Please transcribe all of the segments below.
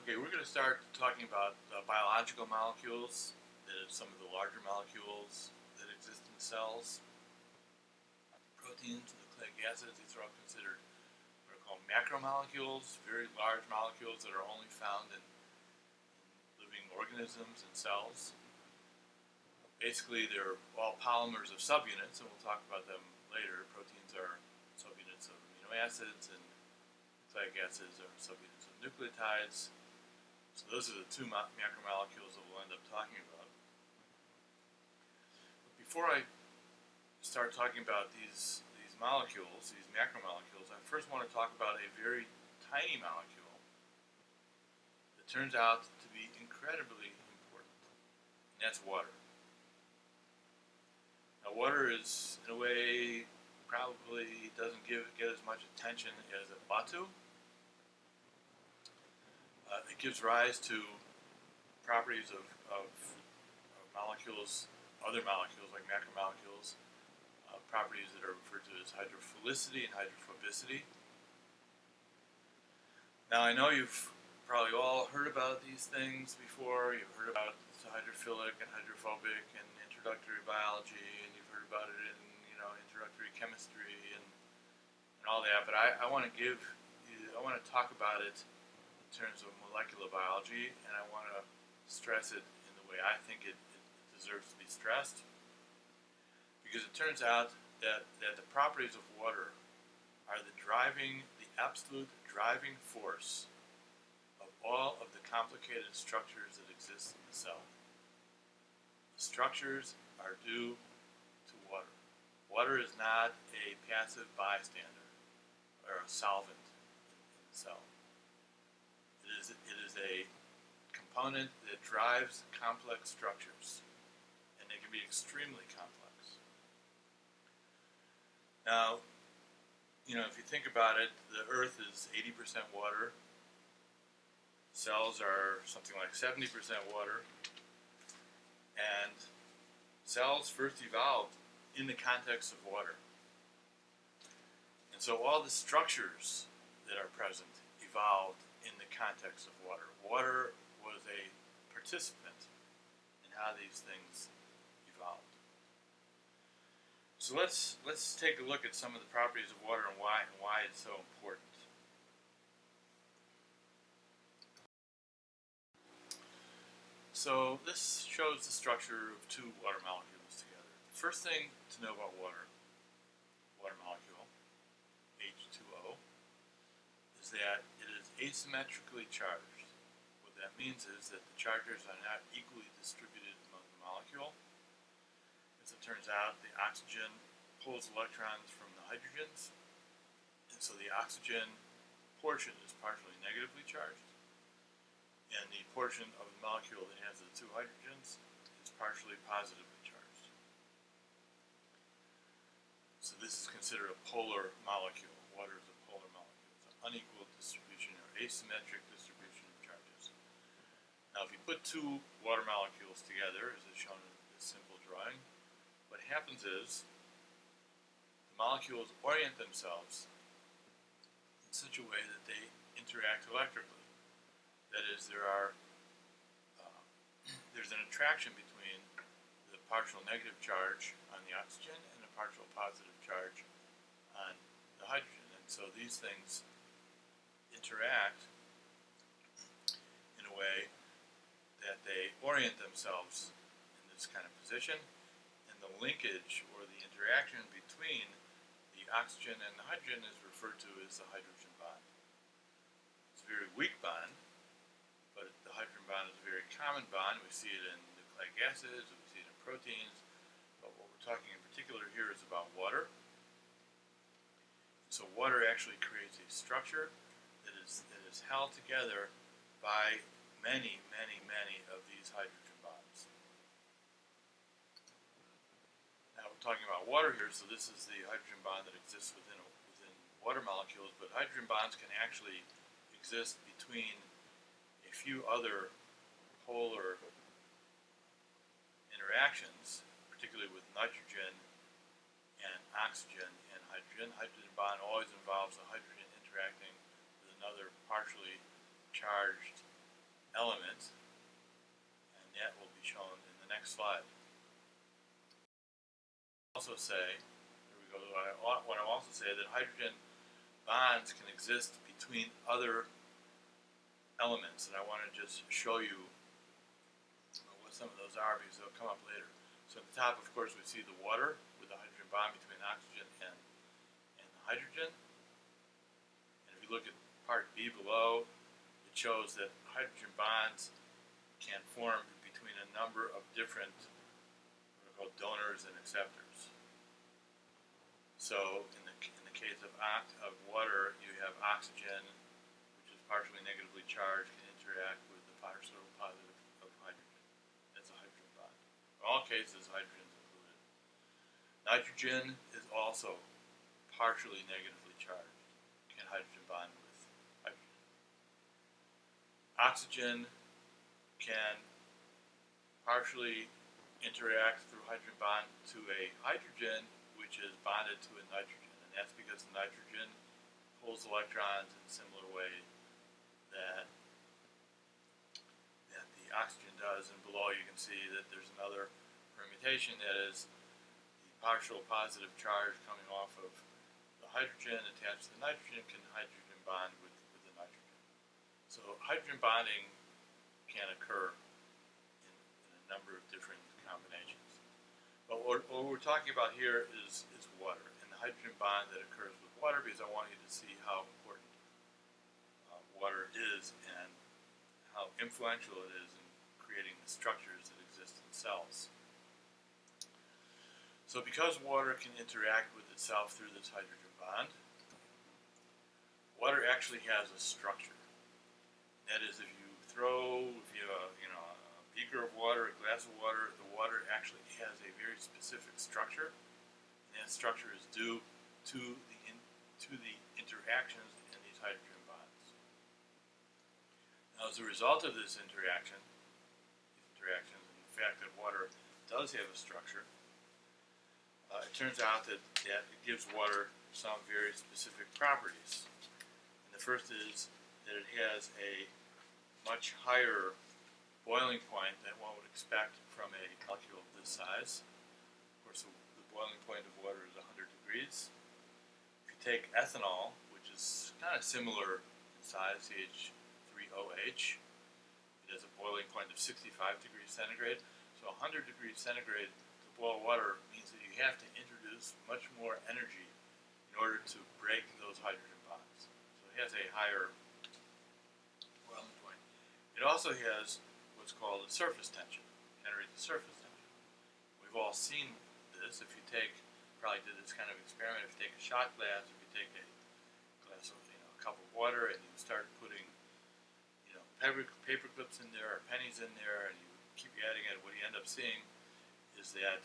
Okay, we're going to start talking about biological molecules, that is some of the larger molecules that exist in cells. Proteins, nucleic acids, these are all considered what are called macromolecules, very large molecules that are only found in living organisms and cells. Basically, they're all polymers of subunits, and we'll talk about them later. Proteins are subunits of amino acids, and nucleic acids are subunits of nucleotides. So those are the two macromolecules that we'll end up talking about. But before I start talking about these molecules, these macromolecules, I first want to talk about a very tiny molecule that turns out to be incredibly important, and that's water. Now, water is, in a way, probably doesn't get as much attention as it ought to. It gives rise to properties of molecules, other molecules like macromolecules, properties that are referred to as hydrophilicity and hydrophobicity. Now, I know you've probably all heard about these things before. You've heard about hydrophilic and hydrophobic in introductory biology, and you've heard about it in introductory chemistry and all that. But I want to talk about it in terms of molecular biology, and I want to stress it in the way I think it deserves to be stressed, because it turns out that the properties of water are the absolute driving force of all of the complicated structures that exist in the cell. The structures are due to water. Water is not a passive bystander or a solvent in the cell. It is a component that drives complex structures, and they can be extremely complex. Now, if you think about it, the Earth is 80% water. Cells are something like 70% water. And cells first evolved in the context of water. And so all the structures that are present evolved in the context of water. Water was a participant in how these things evolved. So let's take a look at some of the properties of water and why it's so important. So this shows the structure of two water molecules together. The first thing to know about water molecule, H2O, is that it is asymmetrically charged. What that means is that the charges are not equally distributed among the molecule. As it turns out, the oxygen pulls electrons from the hydrogens, and so the oxygen portion is partially negatively charged, and the portion of the molecule that has the two hydrogens is partially positively charged. So this is considered a polar molecule. Water is a polar molecule. It's an unequal distribution or asymmetric distribution of charges. Now, if you put two water molecules together, as is shown in this simple drawing, what happens is the molecules orient themselves in such a way that they interact electrically. That is, there's an attraction between the partial negative charge on the oxygen and the partial positive charge on the hydrogen. And so these things interact in a way that they orient themselves in this kind of position, and the linkage or the interaction between the oxygen and the hydrogen is referred to as the hydrogen bond. It's a very weak bond, but the hydrogen bond is a very common bond. We see it in nucleic acids, we see it in proteins, but what we're talking in particular here is about water. So water actually creates a structure that is held together by many, many, many of these hydrogen bonds. Now we're talking about water here, so this is the hydrogen bond that exists within water molecules, but hydrogen bonds can actually exist between a few other polar interactions, particularly with nitrogen and oxygen and hydrogen. Hydrogen bond always involves a hydrogen interacting with another partially charged element, and that will be shown in the next slide. Also say, here we go, what I also say that hydrogen bonds can exist between other elements, and I want to just show you what some of those are because they'll come up later. So at the top, of course, we see the water with the hydrogen bond between oxygen and the hydrogen. And if you look at part B below, it shows that hydrogen bonds can form between a number of different what are called donors and acceptors. So in the case of water, you have oxygen, which is partially negatively charged, can interact with the partial positive of hydrogen. That's a hydrogen bond. In all cases, hydrogen is included. Nitrogen is also partially negatively charged. Can hydrogen bond with hydrogen? Oxygen can partially interact through hydrogen bond to a hydrogen which is bonded to a nitrogen, and that's because the nitrogen pulls electrons in a similar way that the oxygen does. And below you can see that there's another permutation, that is the partial positive charge coming off of the hydrogen attached to the nitrogen can hydrogen bond with the nitrogen. So hydrogen bonding can occur in a number of different combinations. But what we're talking about here is water, and the hydrogen bond that occurs with water, because I want you to see how important water is and how influential it is in creating the structures that exist in cells. So because water can interact with itself through this hydrogen bond, water actually has a structure. That is, if you have a beaker of water, a glass of water, the water actually has a very specific structure, and that structure is due to the interactions in these hydrogen bonds. Now, as a result of this interactions, and the fact that water does have a structure, it turns out that it gives water some very specific properties. And the first is that it has a much higher boiling point than one would expect from a molecule of this size. Of course, the boiling point of water is 100 degrees. If you take ethanol, which is kind of similar in size, CH3OH, it has a boiling point of 65 degrees centigrade. So 100 degrees centigrade to boil water means that you have to introduce much more energy in order to break those hydrogen bonds. So it has a higher boiling point. It also has what's called a surface tension, generates a surface tension. We've all seen this. If you probably did this kind of experiment, if you take a shot glass, if you take a glass of, a cup of water, and you start putting, paper clips in there or pennies in there, and you keep adding it, what you end up seeing is that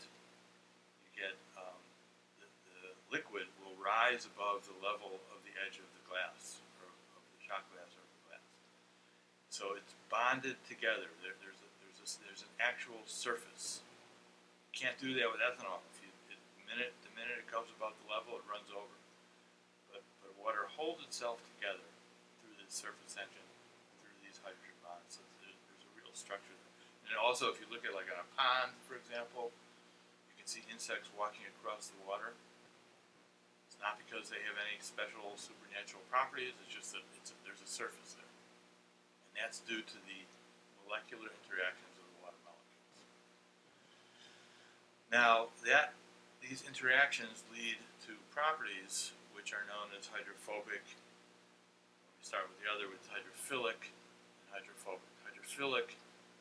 you get the liquid will rise above the level of the edge of the glass, or of the shot glass or the glass. So it's bonded together. There's an actual surface. You can't do that with ethanol. The minute it comes above the level, it runs over. But water holds itself together through this surface tension, through these hydrogen bonds. So there's a real structure there. And also, if you look at like on a pond, for example, you can see insects walking across the water. It's not because they have any special supernatural properties. It's just that there's a surface there. And that's due to the molecular interactions of the water molecules. Now, these interactions lead to properties which are known as hydrophobic. We start with the other, with hydrophilic and hydrophobic. Hydrophilic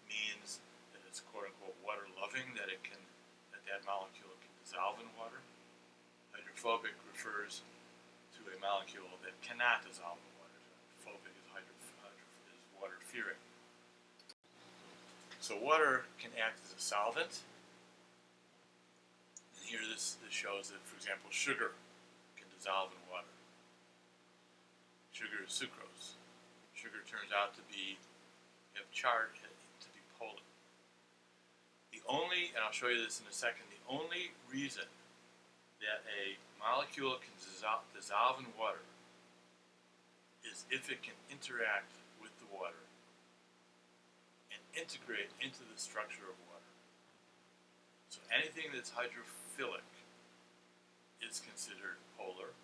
means that it's quote-unquote water-loving, that that molecule can dissolve in water. Hydrophobic refers to a molecule that cannot dissolve in water. Phobic is water-fearing. So water can act as a solvent. And here this shows that, for example, sugar can dissolve in water. Sugar is sucrose. Sugar turns out to be polar. The only, and I'll show you this in a second, the only reason that a molecule can dissolve in water is if it can interact with the water integrate into the structure of water. So anything that's hydrophilic is considered polar,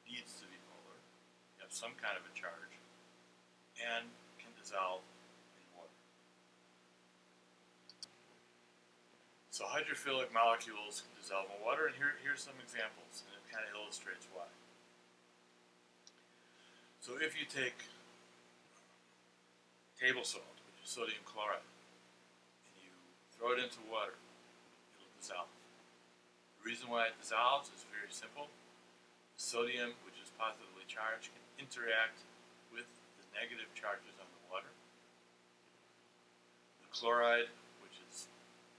needs to be polar, have some kind of a charge, and can dissolve in water. So hydrophilic molecules can dissolve in water, and here's some examples, and it kind of illustrates why. So if you take table salt, which is sodium chloride, and you throw it into water, it'll dissolve. The reason why it dissolves is very simple. The sodium, which is positively charged, can interact with the negative charges on the water. The chloride, which is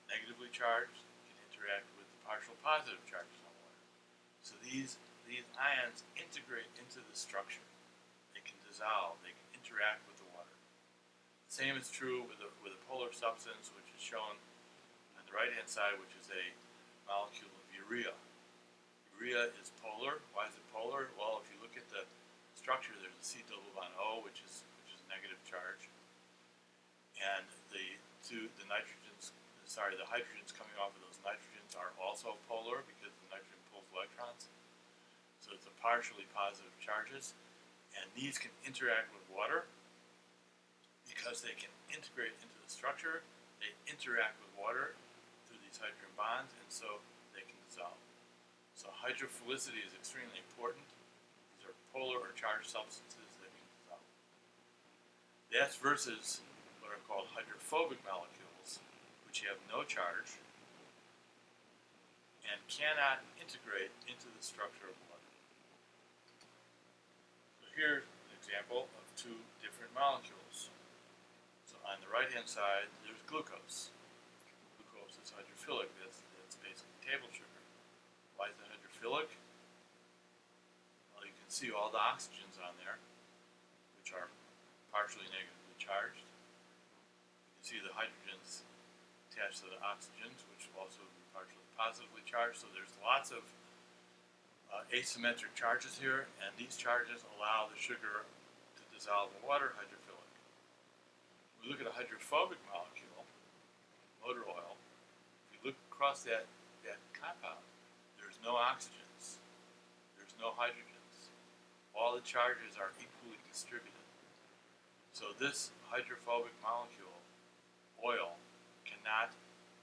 negatively charged, can interact with the partial positive charges on water. So these ions integrate into the structure. They can dissolve, they can interact with the water. The same is true with a polar substance, which is shown on the right-hand side, which is a molecule of urea. Urea is polar. Why is it polar? Well, if you look at the structure, there's a C double bond O, which is negative charge, and the hydrogens coming off of those nitrogens are also polar because the nitrogen pulls electrons. So it's a partially positive charges, and these can interact with water because they can integrate into the structure. They interact with water through these hydrogen bonds, and so they can dissolve. So hydrophilicity is extremely important. These are polar or charged substances that can dissolve. That's versus what are called hydrophobic molecules, which have no charge and cannot integrate into the structure of water. So here's an example of two different molecules. So on the right-hand side, there's glucose. Glucose is hydrophilic. That's basically table sugar. Why is it hydrophilic? Well, you can see all the oxygens on there, which are partially negatively charged. You can see the hydrogens attached to the oxygens, which will also be partially positively charged. So there's lots of asymmetric charges here, and these charges allow the sugar to dissolve in water, hydrophilic. When we look at a hydrophobic molecule, motor oil, if you look across that compound, there's no oxygens, there's no hydrogens. All the charges are equally distributed. So this hydrophobic molecule, oil, cannot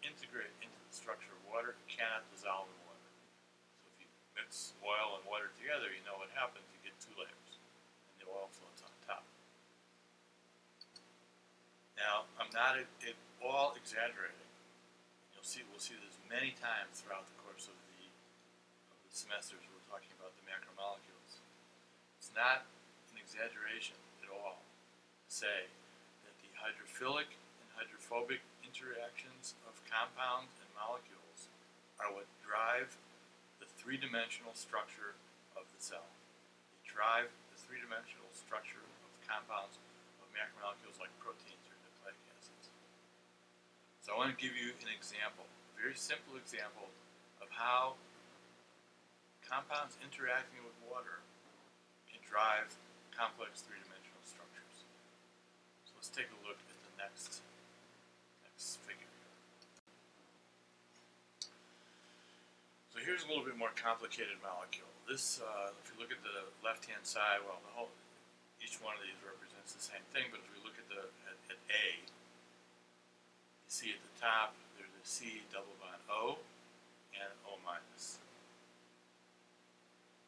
integrate into the structure of water, cannot dissolve in water. So if you mix oil and water together, you know what happens. You get two layers, and the oil floats on top. Now, I'm not at all exaggerating. We'll see this many times throughout the course of the semesters. We're talking about the macromolecules. It's not an exaggeration at all to say that the hydrophilic and hydrophobic interactions of compounds and molecules are what drive the three-dimensional structure of the cell. They drive the three-dimensional structure of compounds of macromolecules like proteins or nucleic acids. So I want to give you an example, a very simple example of how compounds interacting with water can drive complex three-dimensional structures. So let's take a look at the next figure here. So here's a little bit more complicated molecule. This, if you look at the left-hand side, well, each one of these represents the same thing, but if we look at A, you see at the top there's a C double bond O and an O minus.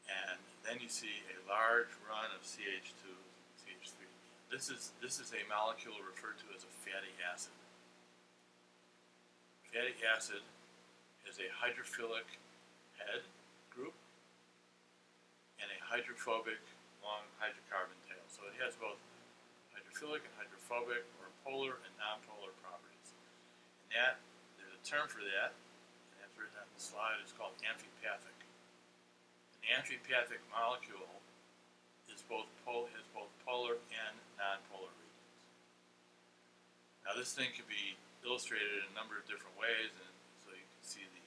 And then you see a large run of CH2 and CH3. This is a molecule referred to as a fatty acid. Fatty acid is a hydrophilic head group and a hydrophobic long hydrocarbon tail. So it has both hydrophilic and hydrophobic, or polar and nonpolar properties. And there's a term for that, and that's written on the slide. It's called amphipathic. An amphipathic molecule has both polar and nonpolar regions. Now this thing can be illustrated in a number of different ways, and so you can see the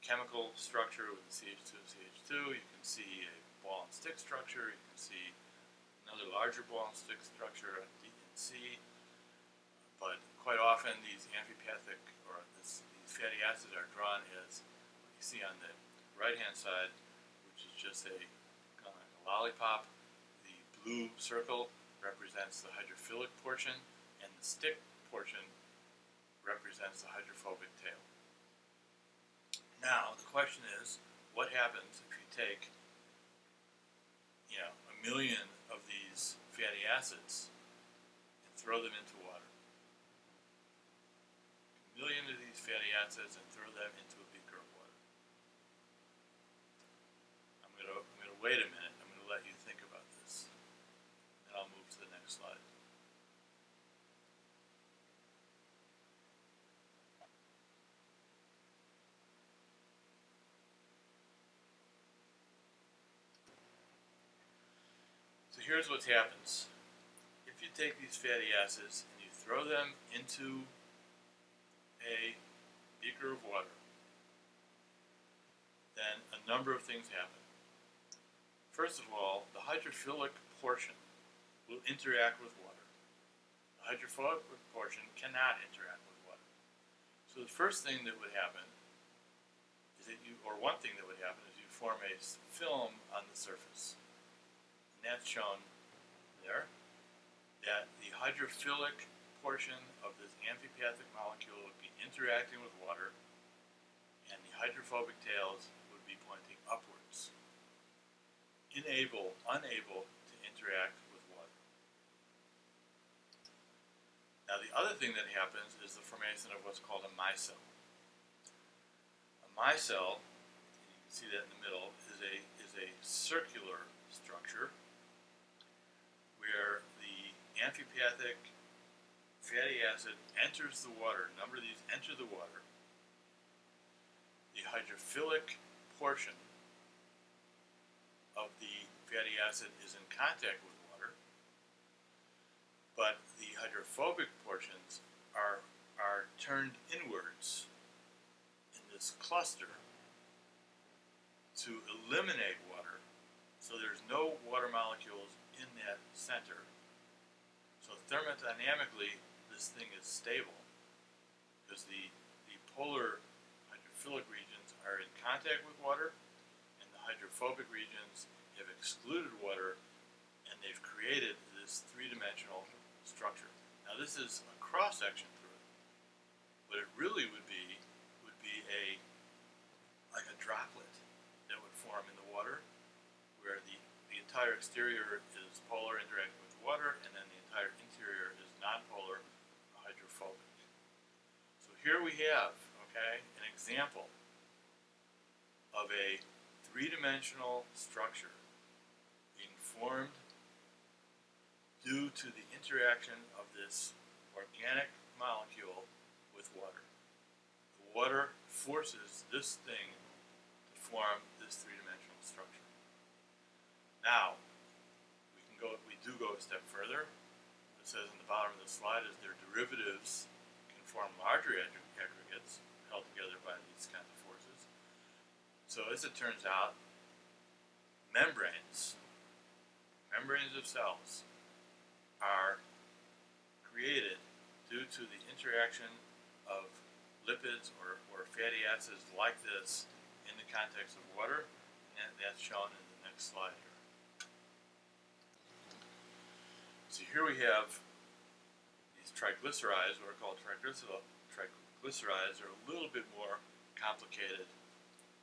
chemical structure with the CH2 and CH2, you can see a ball and stick structure, you can see another larger ball and stick structure at D and C, but often these amphipathic these fatty acids are drawn as what you see on the right-hand side, which is just a kind of like a lollipop. The blue circle represents the hydrophilic portion, and the stick portion represents the hydrophobic tail. Now, the question is, what happens if you take, 1,000,000 of these fatty acids and throw them into water? 1,000,000 of these fatty acids and throw them into a beaker of water. I'm going to wait a minute. I'm going to let you think about this, and I'll move to the next slide. So here's what happens. If you take these fatty acids and you throw them into a beaker of water, then a number of things happen. First of all, the hydrophilic portion will interact with water. The hydrophobic portion cannot interact with water. So the first thing that would happen is that one thing that would happen is you form a film on the surface. And that's shown there, that the hydrophilic portion of this amphipathic molecule would be interacting with water, and the hydrophobic tails would be pointing upwards, unable to interact with water. Now, the other thing that happens is the formation of what's called a micelle. A micelle, you can see that in the middle, is a circular structure where the amphipathic fatty acid enters the water. A number of these enter the water. The hydrophilic portion of the fatty acid is in contact with water, but the hydrophobic portions are turned inwards in this cluster to eliminate water, so there's no water molecules in that center. So thermodynamically, this thing is stable because the polar hydrophilic regions are in contact with water, and the hydrophobic regions have excluded water, and they've created this three-dimensional structure. Now, this is a cross-section through it. What it really would be like a droplet that would form in the water, where the entire exterior is polar interacting with water, and then the entire interior is nonpolar hydrophobic. So here we have, an example of a three-dimensional structure being formed due to the interaction of this organic molecule with water. The water forces this thing to form this three-dimensional structure. Now, we do go a step further. It says in the bottom of the slide is their derivatives can form larger aggregates held together by these kinds of forces. So as it turns out, membranes of cells are created due to the interaction of lipids or fatty acids like this in the context of water, and that's shown in the next slide here. So here we have these triglycerides, what are called triglycerides, are a little bit more complicated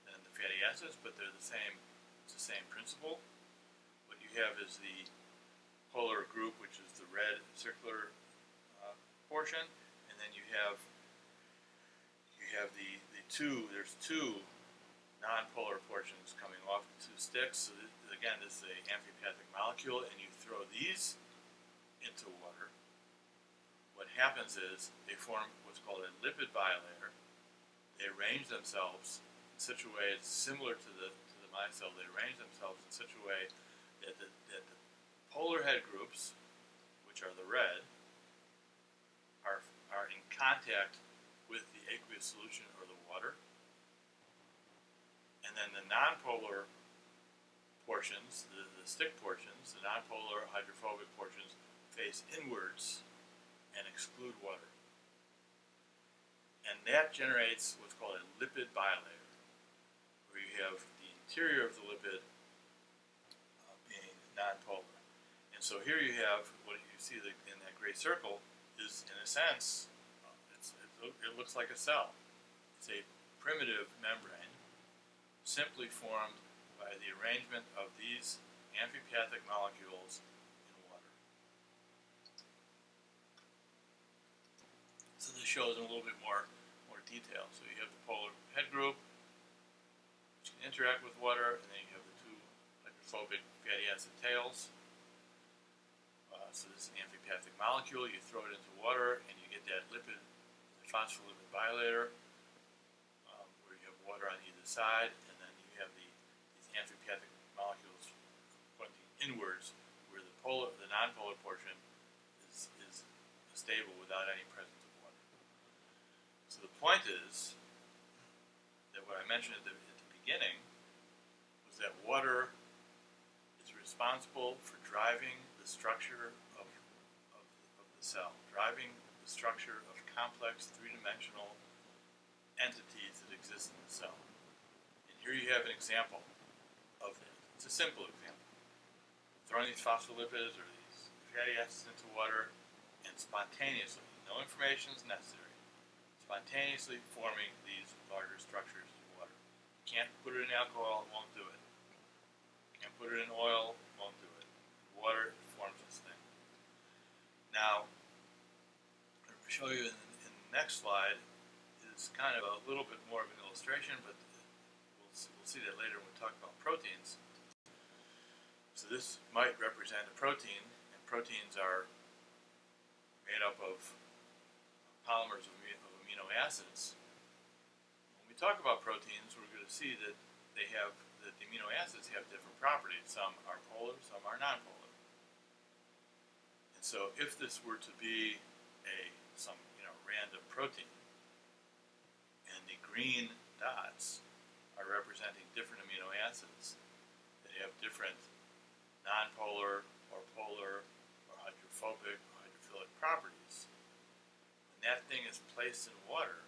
than the fatty acids, but they're the same. It's the same principle. What you have is the polar group, which is the red circular portion, and then you have there's two nonpolar portions coming off the two sticks. So again, this is an amphipathic molecule, and you throw these into water. What happens is they form what's called a lipid bilayer. They arrange themselves in such a way, it's similar to the micelle. They arrange themselves in such a way that the polar head groups, which are the red, are in contact with the aqueous solution or the water, and then the nonpolar portions, the stick portions, the nonpolar hydrophobic portions, face inwards and exclude water. that generates what's called a lipid bilayer, where you have the interior of the lipid being nonpolar. And so here you have what you see in that gray circle is, in a sense, it looks like a cell. It's a primitive membrane simply formed by the arrangement of these amphipathic molecules in water. So this shows in a little bit more detail. So you have the polar head group, which can interact with water, and then you have the two hydrophobic fatty acid tails. So this is an amphipathic molecule. You throw it into water, and you get that lipid, the phospholipid bilayer, where you have water on either side, and then you have these amphipathic molecules pointing inwards, where the nonpolar portion is stable without any presence of water. So the point is that what I mentioned at the beginning was that water is responsible for driving the structure of the cell, driving the structure of complex three-dimensional entities that exist in the cell. And here you have an example of that. It's a simple example. Throwing these phospholipids or these fatty acids into water and spontaneously, no information is necessary, spontaneously forming these larger structures in water. You can't put it in alcohol, it won't do it. You can't put it in oil, it won't do it. Water forms this thing. Now, I'm going to show you in the next slide is kind of a little bit more of an illustration, but we'll see that later when we talk about proteins. So this might represent a protein, and proteins are made up of polymers of amino acids. When we talk about proteins, we're going to see that the amino acids have different properties. Some are polar, some are nonpolar. And so if this were to be some random protein, and the green dots are representing different amino acids that have different nonpolar or polar or hydrophobic or hydrophilic properties, when that thing is placed in water,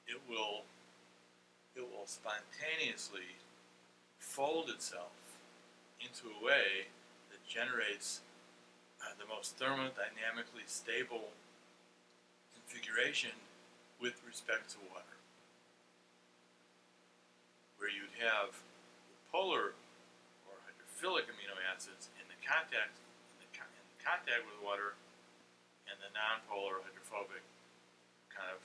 it will spontaneously fold itself into a way that generates the most thermodynamically stable configuration with respect to water, where you'd have the polar or hydrophilic amino acids in contact with water, and the nonpolar hydrophobic kind of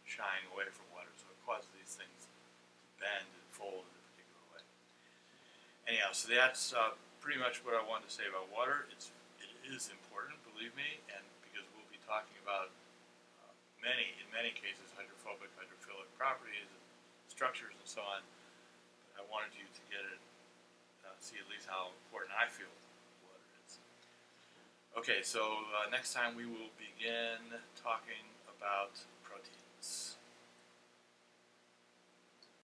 shying away from water. So it causes these things to bend and fold in a particular way. Anyhow, so that's pretty much what I wanted to say about water. It is important, believe me, and because we'll be talking about in many cases, hydrophobic, hydrophilic properties and structures and so on. But I wanted you to get it, see at least how important I feel water is. Okay, so next time we will begin talking about